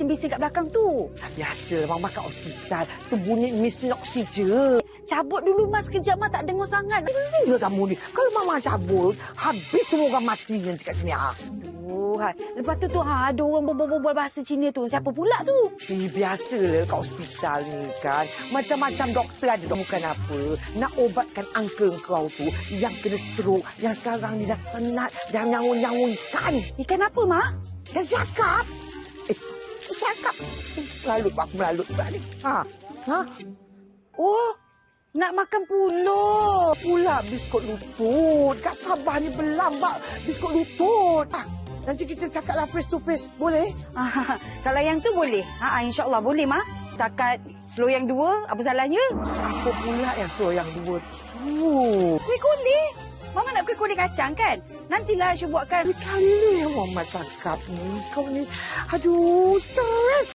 bising-bising kat belakang tu? Biasa Mama kat hospital. Tu bunyi mesin oksigen. Cabut dulu Mas sekejap Mak, tak dengar sangat. Gila kamu ni. Kalau Mama cabut, habis semua orang mati nanti kat sini. Oh, lepas tu ada orang berbual bahasa Cina tu. Siapa pula tu? Biasalah kat hospital ni kan. Macam-macam doktor ada. Bukan apa. Nak obatkan uncle kau tu yang kena stroke. Yang sekarang ni dah penat. Dah nyangun-nyangun kan. Ikan apa, Mak? Kan cakap. Cakap. Melalut pula ni. Ha? Oh, nak makan Pula biskut lutut. Kat Sabah ni berlambak biskut lutut. Nanti kita cakaplah face to face. Boleh? Kalau yang tu boleh. InsyaAllah boleh, Mak. Takat slow yang 2, apa salahnya? Apa pula yang slow yang 2 tu? Kuih koleh. Mama nak kuih koleh kacang kan? Nantilah Syuk buatkan. Kali Mama cakap ni. Kau ni. Aduh, Ustaz.